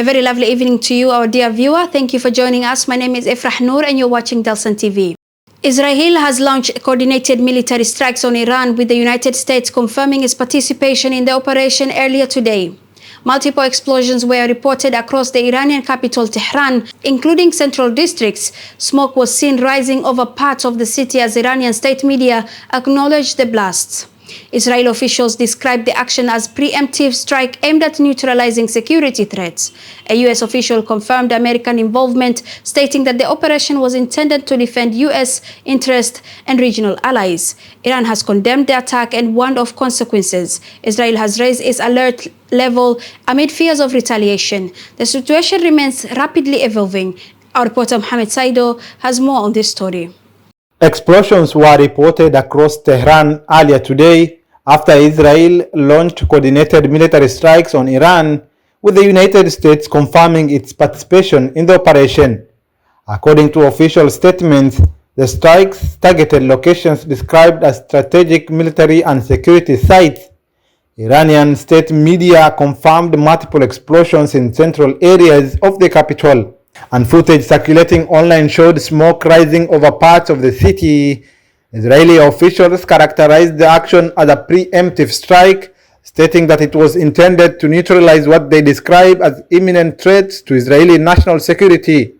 very lovely evening to you, our dear viewer. Thank you for joining us. My name is Efrah Noor and you're watching DALSAN TV. Israel has launched coordinated military strikes on Iran, with the United States confirming its participation in the operation earlier today. Multiple explosions were reported across the Iranian capital, Tehran, including central districts. Smoke was seen rising over parts of the city as Iranian state media acknowledged the blasts. Israeli officials described the action as preemptive strike aimed at neutralizing security threats. A U.S. official confirmed American involvement, stating that the operation was intended to defend U.S. interests and regional allies. Iran has condemned the attack and warned of consequences. Israel has raised its alert level amid fears of retaliation. The situation remains rapidly evolving. Our reporter Mohammed Saido has more on this story. Explosions were reported across Tehran earlier today after Israel launched coordinated military strikes on Iran, with the United States confirming its participation in the operation. According to official statements, the strikes targeted locations described as strategic military and security sites. Iranian state media confirmed multiple explosions in central areas of the capital, and footage circulating online showed smoke rising over parts of the city. Israeli officials characterized the action as a preemptive strike, stating that it was intended to neutralize what they describe as imminent threats to Israeli national security.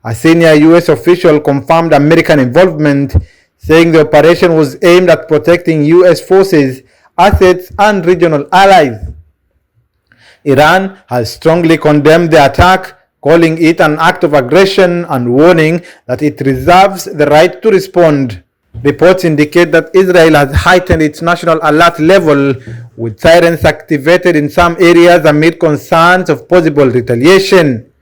A senior U.S. official confirmed American involvement, saying the operation was aimed at protecting U.S. forces, assets, and regional allies. Iran has strongly condemned the attack, calling it an act of aggression and warning that it reserves the right to respond. Reports indicate that Israel has heightened its national alert level, with sirens activated in some areas amid concerns of possible retaliation.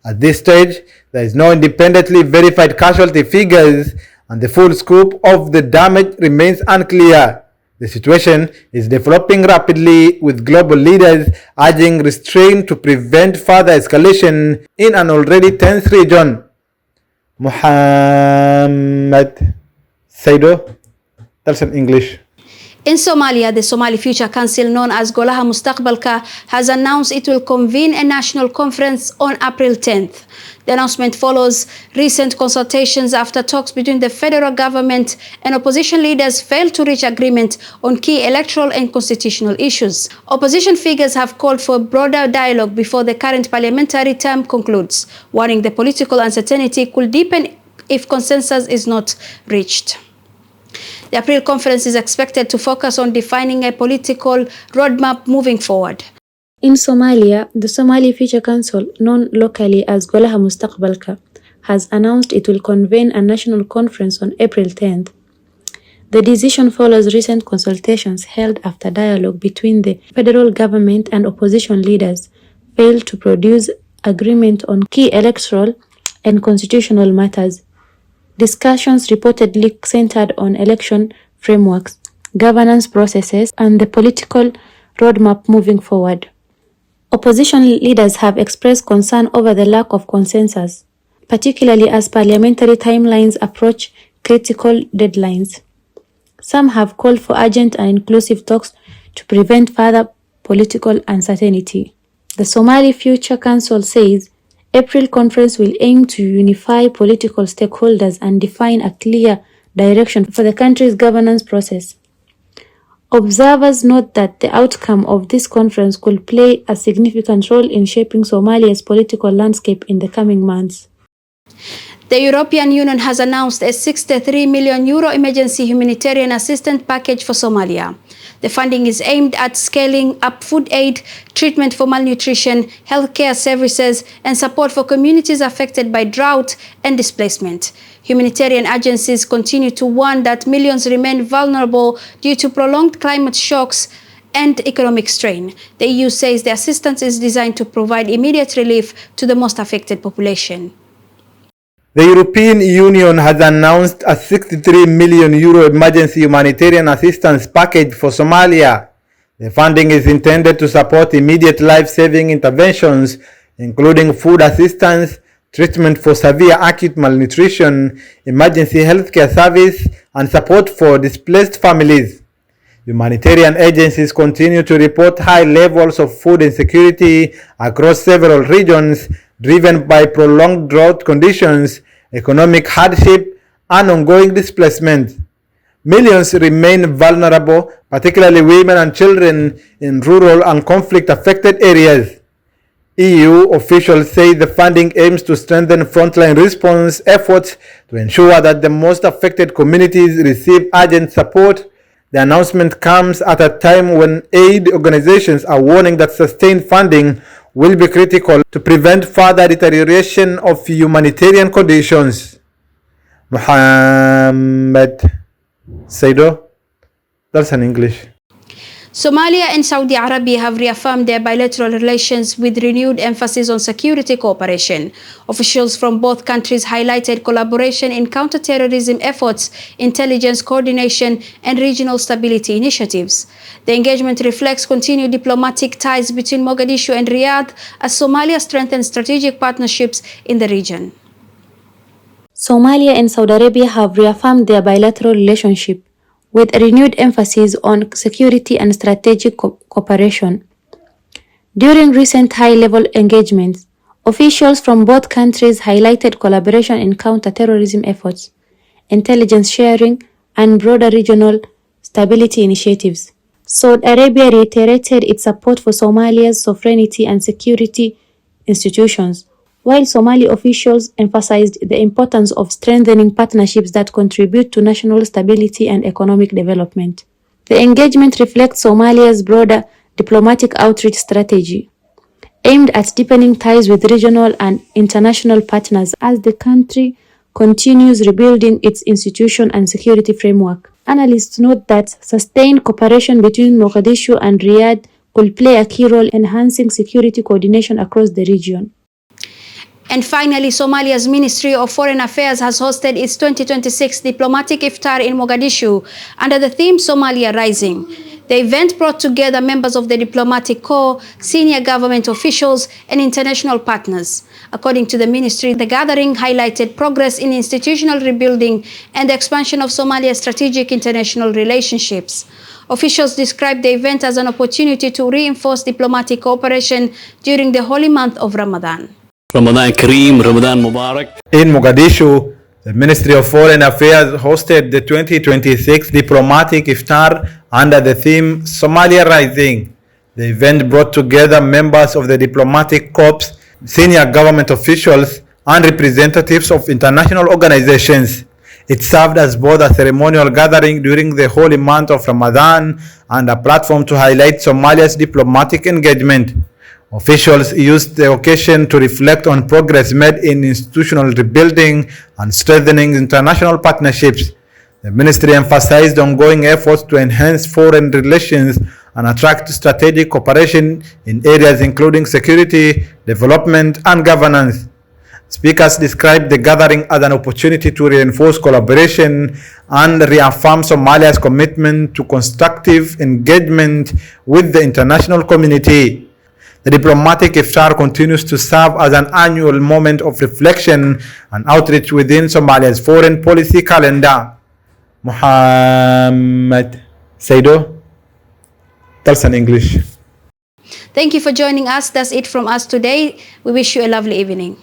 At this stage, there is no independently verified casualty figures, and the full scope of the damage remains unclear. The situation is developing rapidly, with global leaders urging restraint to prevent further escalation in an already tense region. Mohammed Saido, DALSAN English. In Somalia, the Somali Future Council, known as Golaha Mustaqbalka, has announced it will convene a national conference on April 10th. The announcement follows recent consultations after talks between the federal government and opposition leaders failed to reach agreement on key electoral and constitutional issues. Opposition figures have called for a broader dialogue before the current parliamentary term concludes, warning the political uncertainty could deepen if consensus is not reached. The April conference is expected to focus on defining a political roadmap moving forward. In Somalia, the Somali Future Council, known locally as Golaha Mustaqbalka, has announced it will convene a national conference on April 10th. The decision follows recent consultations held after dialogue between the federal government and opposition leaders failed to produce agreement on key electoral and constitutional matters. Discussions reportedly centered on election frameworks, governance processes, and the political roadmap moving forward. Opposition leaders have expressed concern over the lack of consensus, particularly as parliamentary timelines approach critical deadlines. Some have called for urgent and inclusive talks to prevent further political uncertainty. The Somali Future Council says April conference will aim to unify political stakeholders and define a clear direction for the country's governance process. Observers note that the outcome of this conference could play a significant role in shaping Somalia's political landscape in the coming months. The European Union has announced a €63 million emergency humanitarian assistance package for Somalia. The funding is aimed at scaling up food aid, treatment for malnutrition, healthcare services, and support for communities affected by drought and displacement. Humanitarian agencies continue to warn that millions remain vulnerable due to prolonged climate shocks and economic strain. The EU says the assistance is designed to provide immediate relief to the most affected population. The European Union has announced a €63 million emergency humanitarian assistance package for Somalia. The funding is intended to support immediate life-saving interventions, including food assistance, treatment for severe acute malnutrition, emergency healthcare service, and support for displaced families. Humanitarian agencies continue to report high levels of food insecurity across several regions, driven by prolonged drought conditions, economic hardship, and ongoing displacement. Millions remain vulnerable, particularly women and children in rural and conflict-affected areas. EU officials say the funding aims to strengthen frontline response efforts to ensure that the most affected communities receive urgent support. The announcement comes at a time when aid organizations are warning that sustained funding will be critical to prevent further deterioration of humanitarian conditions. Muhammad Saido, DALSAN English. Somalia and Saudi Arabia have reaffirmed their bilateral relations with renewed emphasis on security cooperation. Officials from both countries highlighted collaboration in counter-terrorism efforts, intelligence coordination, and regional stability initiatives. The engagement reflects continued diplomatic ties between Mogadishu and Riyadh as Somalia strengthens strategic partnerships in the region. Somalia and Saudi Arabia have reaffirmed their bilateral relationship with a renewed emphasis on security and strategic cooperation. During recent high-level engagements, officials from both countries highlighted collaboration in counter-terrorism efforts, intelligence sharing, and broader regional stability initiatives. Saudi Arabia reiterated its support for Somalia's sovereignty and security institutions, while Somali officials emphasized the importance of strengthening partnerships that contribute to national stability and economic development. The engagement reflects Somalia's broader diplomatic outreach strategy, aimed at deepening ties with regional and international partners as the country continues rebuilding its institution and security framework. Analysts note that sustained cooperation between Mogadishu and Riyadh could play a key role in enhancing security coordination across the region. And finally, Somalia's Ministry of Foreign Affairs has hosted its 2026 Diplomatic Iftar in Mogadishu under the theme Somalia Rising. The event brought together members of the diplomatic corps, senior government officials, and international partners. According to the ministry, the gathering highlighted progress in institutional rebuilding and the expansion of Somalia's strategic international relationships. Officials described the event as an opportunity to reinforce diplomatic cooperation during the holy month of Ramadan. Ramadan Kareem, Ramadan Mubarak. In Mogadishu, the Ministry of Foreign Affairs hosted the 2026 Diplomatic Iftar under the theme Somalia Rising. The event brought together members of the diplomatic corps, senior government officials, and representatives of international organizations. It served as both a ceremonial gathering during the holy month of Ramadan and a platform to highlight Somalia's diplomatic engagement. Officials used the occasion to reflect on progress made in institutional rebuilding and strengthening international partnerships. The ministry emphasized ongoing efforts to enhance foreign relations and attract strategic cooperation in areas including security, development, and governance. Speakers described the gathering as an opportunity to reinforce collaboration and reaffirm Somalia's commitment to constructive engagement with the international community. The Diplomatic Iftar continues to serve as an annual moment of reflection and outreach within Somalia's foreign policy calendar. Muhammad Saido, DALSAN English. Thank you for joining us. That's it from us today. We wish you a lovely evening.